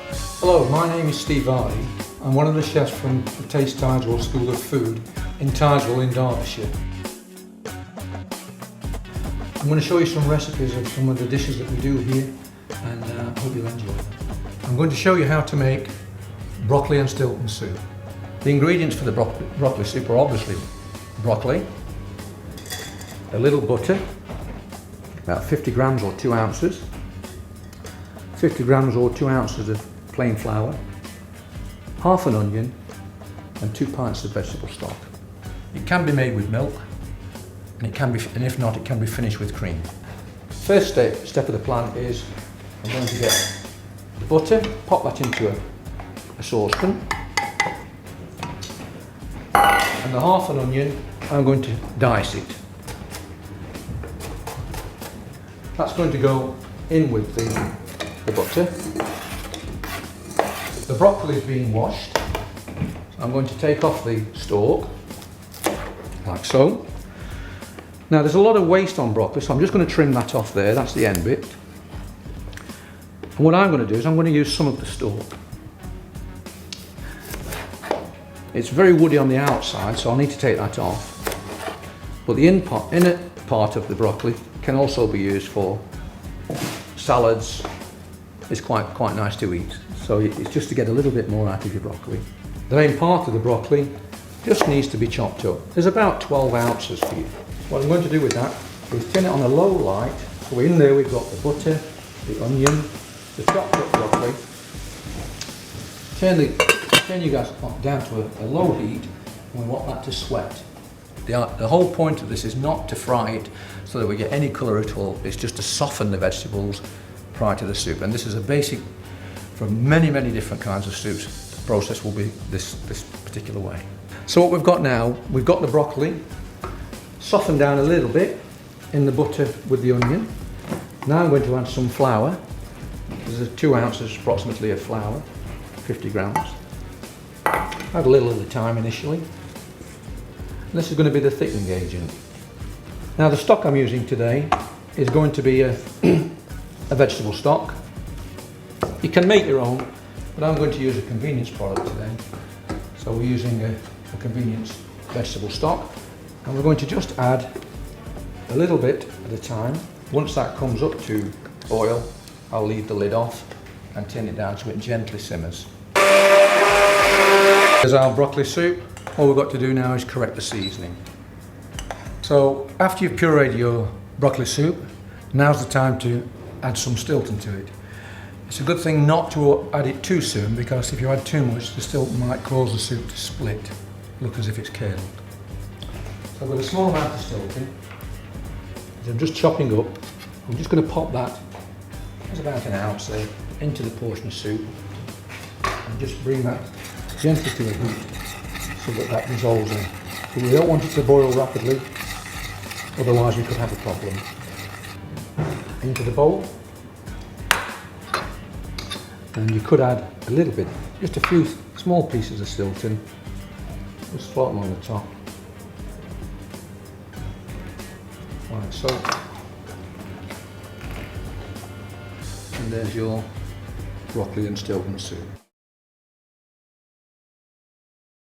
Hello, my name is Steve Varley. I'm one of the chefs from the Taste Tideswell School of Food in Tideswell in Derbyshire. I'm going to show you some recipes of some of the dishes that we do here, and I hope you'll enjoy them. I'm going to show you how to make broccoli and stilton soup. The ingredients for the broccoli soup are obviously broccoli, a little butter, about 50 grams or 2 ounces, 50 grams or 2 ounces of plain flour, half an onion and 2 pints of vegetable stock. It can be made with milk, and if not, it can be finished with cream. First step of the plan is I'm going to get the butter, pop that into a saucepan, and the half an onion I'm going to dice it. That's going to go in with the butter. The broccoli is being washed. So I'm going to take off the stalk, like so. Now there's a lot of waste on broccoli, so I'm just going to trim that off there, that's the end bit. And what I'm going to do is I'm going to use some of the stalk. It's very woody on the outside, so I'll need to take that off. But the inner part of the broccoli can also be used for salads. It's quite nice to eat. So it's just to get a little bit more out of your broccoli. The main part of the broccoli just needs to be chopped up. There's about 12 ounces for you. What I'm going to do with that is turn it on a low light. So in there we've got the butter, the onion, the chopped up broccoli. Turn your gas down to a low heat, and we want that to sweat. The whole point of this is not to fry it so that we get any colour at all. It's just to soften the vegetables prior to the soup. And this is a basic for many different kinds of soups. The process will be this particular way. So what we've got now, we've got the broccoli softened down a little bit in the butter with the onion. Now I'm going to add some flour. There's 2 ounces approximately of flour, 50 grams. Add a little at a time initially. This is going to be the thickening agent. Now the stock I'm using today is going to be a vegetable stock. You can make your own, but I'm going to use a convenience product today. So we're using a convenience vegetable stock, and we're going to just add a little bit at a time. Once that comes up to boil, I'll leave the lid off and turn it down so it gently simmers. There's our broccoli soup. All we've got to do now is correct the seasoning. So after you've pureed your broccoli soup, now's the time to add some stilton to it. It's a good thing not to add it too soon, because if you add too much, the stilton might cause the soup to split, look as if it's curdled. So I've got a small amount of stilton, which I'm just chopping up. I'm just going to pop that, there's about an ounce there, into the portion of soup, and just bring that gently to a heat so that dissolves in. But we don't want it to boil rapidly, otherwise we could have a problem. Into the bowl. And you could add a little bit, just a few small pieces of stilton, just float them on the top. Like so. And there's your broccoli and stilton soup.